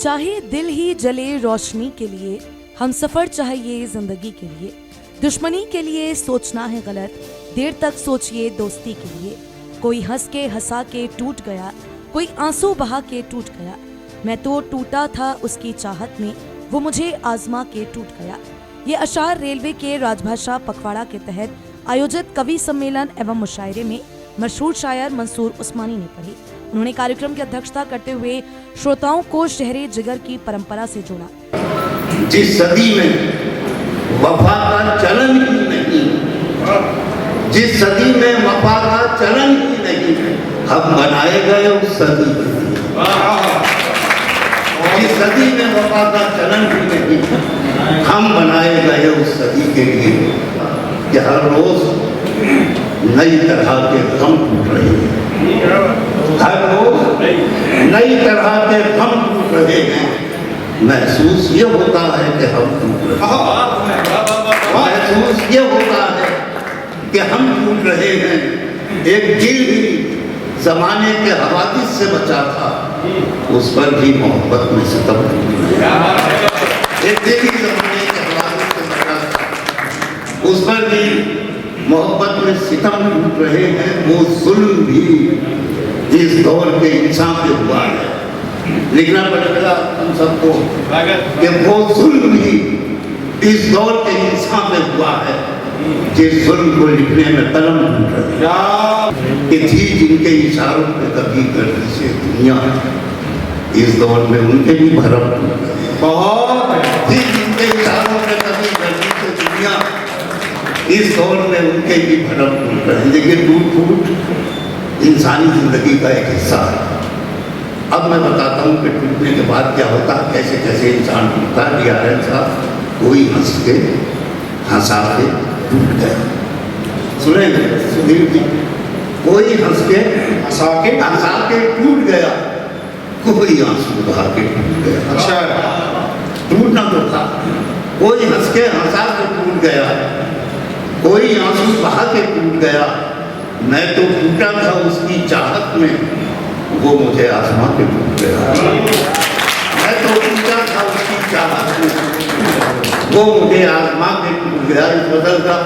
चाहे दिल ही जले रोशनी के लिए, हम सफर चाहिए जिंदगी के लिए। दुश्मनी के लिए सोचना है गलत, देर तक सोचिए दोस्ती के लिए। कोई हंस के हंसा के टूट गया, कोई आंसू बहा के टूट गया। मैं तो टूटा था उसकी चाहत में, वो मुझे आजमा के टूट गया। ये अशार रेलवे के राजभाषा पखवाड़ा के तहत आयोजित कवि सम्मेलन एवं मुशायरे में मशहूर शायर मंसूर उस्मानी ने पढ़ी। उन्होंने कार्यक्रम की अध्यक्षता करते हुए श्रोताओं को शहरे जिगर की परंपरा से जोड़ा। जिस सदी में वफा का चलन ही नहीं, जिस सदी में वफा का चलन ही नहीं, हम बनाए गए उस सदी। जिस सदी में वफा का चलन ही नहीं, हम बनाए गए उस सदी के लिए कि हर रोज नई तरह के गम टूट रहे हैं। हर रोज नई तरह के गम टूट रहे हैं। महसूस ये होता है कि हम टूट रहे हैं। महसूस ये होता है कि हम टूट रहे हैं। एक दिल भी जमाने के हवादिस से बचा था, उस पर भी मोहब्बत में सितम टूट रहा है। एक दिल भी जमाने के हवादिस से बचा था, उस पर भी मोहब्बत में सितम टूट रहे हैं। वो जुल्म भी इस दौर के इंसान पे हुआ है। लिखना पड़ेगा हम सबको कि वो जुल्म भी इस दौर के इंसान पे हुआ है, जिस जुल्म को लिखने में कलम टूट रही है। कि थी जिनके इशारों पे कभी गर्दी से दुनिया, इस दौर में उनके भी भरम टूट रहे। बहुत थी जिनके इशारों पे कभी गर्दी से दुनिया, इस दौर में उनके भी भरम टूट रहे। लेकिन टूट फूट इंसानी जिंदगी का एक हिस्सा है। अब मैं बताता हूँ कि टूटने के बाद क्या होता है, कैसे कैसे इंसान टूटता है। DRN साहब कोई हंस के हंसा के टूट गया। सुने सुधीर जी, कोई हंस के हंसा के टूट गया, कोई आंसू बहा के टूट गया। अच्छा, टूटना तो था। कोई हंस के हंसा के टूट गया, कोई आंसू बहा के टूट गया। मैं तो टूटा था उसकी चाहत में, वो मुझे आसमां के टूट गया। मैं तो टूटा था उसकी चाहत में, वो मुझे आसमां के टूट गया। इस बदल का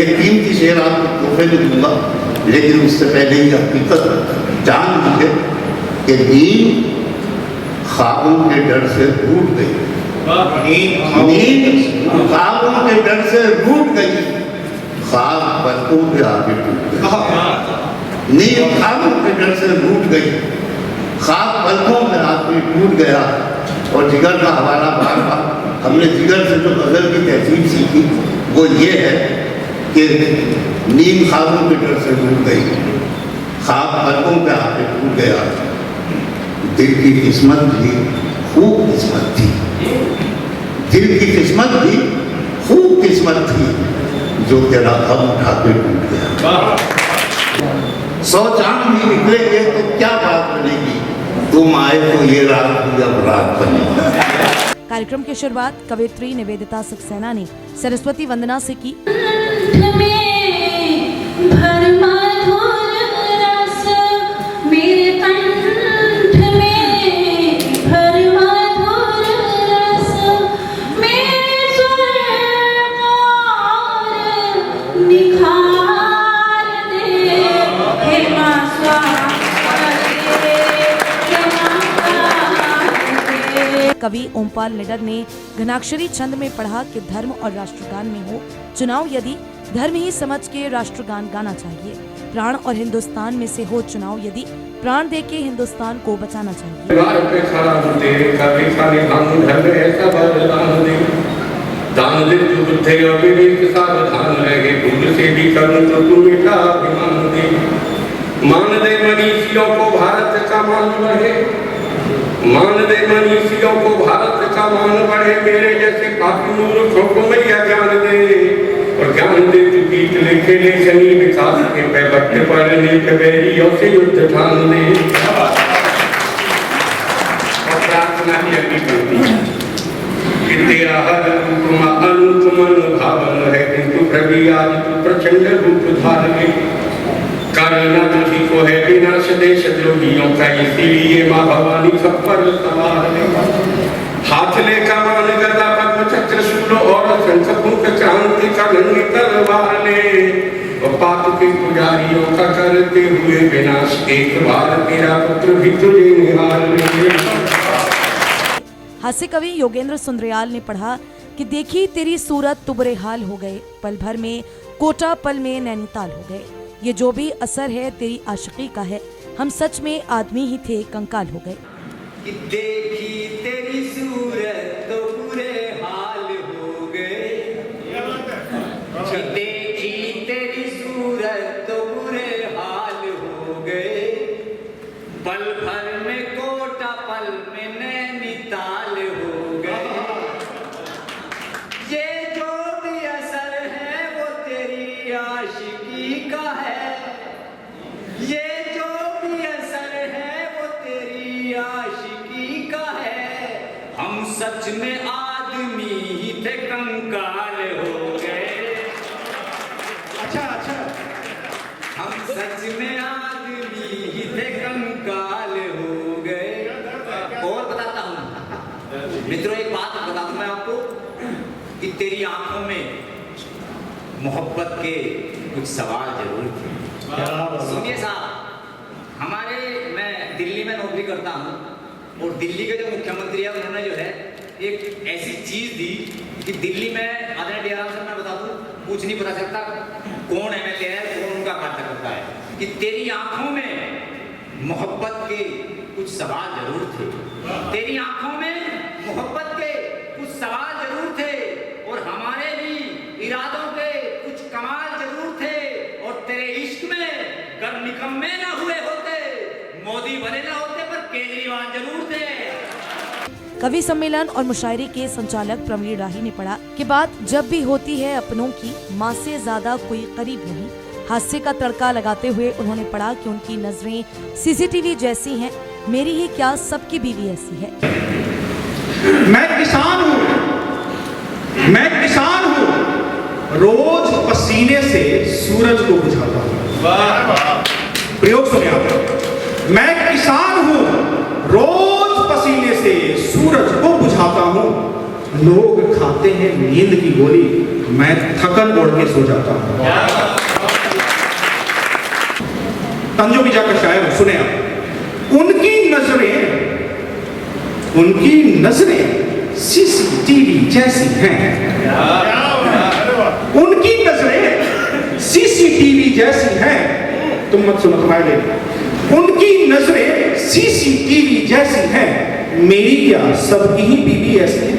एक कीमती शेर आपको तोहफे में दूंगा, लेकिन उससे पहले ही हकीकत जान लीजिए कि नींद ख्वाबों के डर से टूट गई। नींद ख्वाबों के डर से टूट गई, ख्वाब पलकों पे आगे टूट गई। नींद ख्वाबों के डर से टूट गई, ख्वाब पलकों में आगे टूट गया। और जिगर का हवाला बार बार हमने जिगर से जो गजल की तहजीब सीखी वो ये है कि नींद ख्वाबों के डर से टूट गई, ख्वाब पलकों पे आगे टूट गया। दिल की किस्मत भी खूब किस्मत थी, दिल की किस्मत भी खूब किस्मत थी, जो तेरा गम उठा के टूट गया। 100 चांद भी निकलेंगे तो क्या बात बनेगी, तुम आए तो ये रात भी अब रात बनेगी। कार्यक्रम की शुरुआत कवयित्री निवेदिता सक्सेना ने सरस्वती वंदना से की। कवि ओमपाल निडर ने घनाक्षरी छंद में पढ़ा कि धर्म और राष्ट्रगान में हो चुनाव यदि, धर्म ही समझ के राष्ट्रगान गाना चाहिए। प्राण और हिंदुस्तान में से हो चुनाव यदि, प्राण दे के हिंदुस्तान को बचाना चाहिए। मान दे मनीषियों को भारत का मान बढ़े, मान दे मनीषियों को भारत का मान बढ़े। मेरे जैसे काफी मूर्खों को मैया ज्ञान दे, और ज्ञान दे तू गीत लिखे लेखनी विकास के पैबट्टे पढ़ने के बैरियों से युद्ध ठान दे। और प्रार्थना ही अभी करती है कि तेरा हर रूप अनुपम अनुभावन है, किंतु प्रभु आज तू प्रचंड रूप धारण करना तुझी को है विनाश देश द्रोहियों का, इसीलिए माँ भवानी सब पर सवार है। हाथ ले कमान गदा पद्म चक्र शूल और शंख फूंक क्रांति का नंगी तलवार ले, और पाप के पुजारियों का करते हुए विनाश, एक बार तेरा पुत्र भी तुझे निहार ले। हास्य कवि योगेंद्र सुंदरयाल ने पढ़ा कि देखी तेरी सूरत तो बुरे हाल हो गए, पल भर में कोटा पल में नैनीताल हो गए। ये जो भी असर है तेरी आशिकी का है, हम सच में आदमी ही थे कंकाल हो गए। कि देखी तेरी सूरत तो बुरे हाल हो गए, कि देखी तेरी सूरत तो बुरे हाल हो गए, पल भर में कोटा पल में नैनीताल हो गए। ये जो भी असर है वो तेरी आशिकी का है, ये जो भी असर है वो तेरी आशिकी का है, हम सच में आदमी ही थे कंकाल हो गए। अच्छा हम सच में आदमी ही थे कंकाल हो गए। और बताता हूँ मित्रों, एक बात बता दूं मैं आपको कि तेरी आंखों में मोहब्बत के कुछ सवाल जरूर थे। सुनिए साहब, मैं दिल्ली में नौकरी करता हूँ और दिल्ली के जो मुख्यमंत्री है उन्होंने जो है एक ऐसी चीज दी कि दिल्ली में आदरणीय डीआरएम साहब मैं बता दूं, कुछ नहीं पता चलता कौन एमएलए है, कौन उनका कार्यकर्ता है, कि तेरी आंखों में मोहब्बत के कुछ सवाल जरूर थे, तेरी आंखों में मोहब्बत के कुछ सवाल जरूर थे, और हमारे भी इरादों के कुछ कमाल जरूर थे, और तेरे इश्क में अगर निकम्मे ना हुए होते, मोदी बने ना होते, पर केजरीवाल जरूर थे। कवि सम्मेलन और मुशायरे के संचालक प्रवीण राही ने पढ़ा कि बात जब भी होती है अपनों की, माँ से ज्यादा कोई करीब नहीं। हास्य का तड़का लगाते हुए उन्होंने पढ़ा कि उनकी नजरें सीसीटीवी जैसी हैं, मेरी ही क्या सबकी बीवी ऐसी है। मैं किसान हूँ, रोज पसीने से सूरज को बुझाता हूँ। प्रयोग सुनिए आप। मैं किसान हूँ, रोज पसीने से सूरज को बुझाता हूँ। लोग खाते हैं नींद की गोली, मैं थकन ओढ़ के सो जाता हूँ। तंजो बीजा का शायर सुने आप। उनकी नजरें सीसीटीवी जैसी हैं। उनकी नजरें सीसीटीवी जैसी हैं। तुम मत सुनो, तुम्हारे लिए। उनकी नजरें सीसीटीवी जैसी हैं, मेरी क्या सबकी ही बीवी ऐसी है।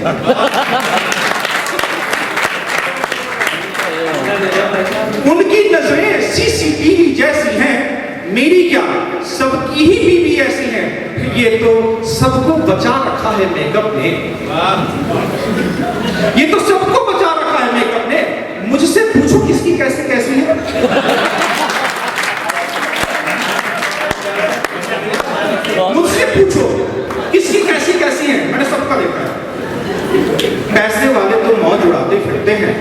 उनकी नजरें सीसीटीवी जैसी हैं, मेरी क्या सबकी ही बीवी ऐसी है। ये तो सबको बचा रखा है मेकअप ने, ये तो सबको बचा रखा है मेकअप ने। मुझसे पूछो किसकी कैसी कैसी है। मुझसे पूछो किसकी कैसी कैसी है, मैंने सबका देखा है। पैसे वाले तो मौज उड़ाते फिरते हैं,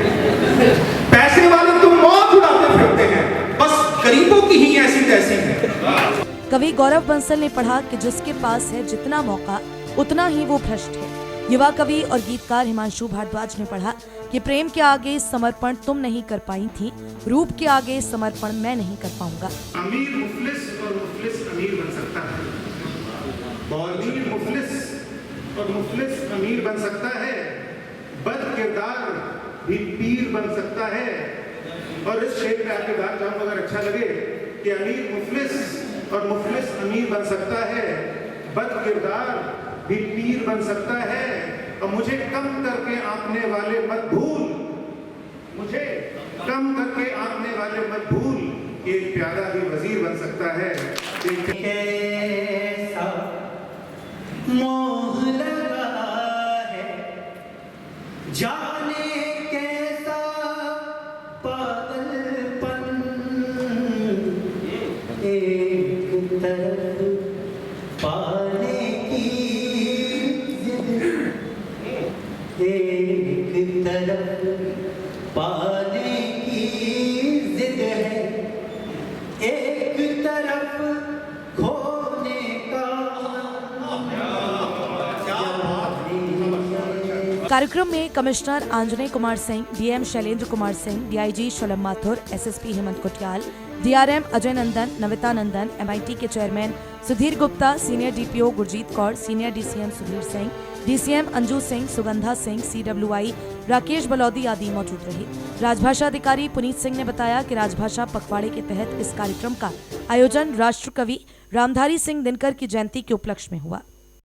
पैसे वाले तो मौज उड़ाते फिरते हैं, बस गरीबों की ही ऐसी तैसी है। कवि गौरव बंसल ने पढ़ा कि जिसके पास है जितना मौका उतना ही वो भ्रष्ट है। युवा कवि और गीतकार हिमांशु भारद्वाज ने पढ़ा कि प्रेम के आगे समर्पण तुम नहीं कर पाई थी, रूप के आगे समर्पण मैं नहीं कर पाऊंगा। अमीर मुफलिस और मुफलिस अमीर बन सकता है, अमीर मुफलिस और मुफलिस अमीर बन सकता है, बद किरदार भी पीर बन सकता है। और इस शेर पे आपके बात जाऊं अगर अच्छा लगे कि अमीर मुफलिस और मुफलिस अमीर बन सकता है, बद किरदार भी पीर बन सकता है। और मुझे कम करके आंकने वाले मत भूल, मुझे कम करके आंकने वाले मत भूल, एक प्यारा भी वजीर बन सकता है। कैसा मोह लगा है, जाने कैसा पागलपन, एक तरफ पाने की जिद, एक तरफ पाने की जिद है, एक तरफ खोने का। कार्यक्रम में commissioner Anjaneya Kumar Singh, DM Shailendra Kumar Singh, DIG Shalam Mathur, SSP Hemant Kutiyal, DRM Ajay Nandan, Navita Nandan, MIT के chairman Sudhir Gupta, senior DPO Gurjeet Kaur, senior DCM Sudhir Singh, DCM Anju Singh, Sugandha Singh, CWI Rakesh Baloudi आदि मौजूद रहे। राजभाषा अधिकारी पुनीत सिंह ने बताया कि राजभाषा पखवाड़े के तहत इस कार्यक्रम का आयोजन राष्ट्र कवि रामधारी सिंह दिनकर की जयंती के उपलक्ष्य में हुआ।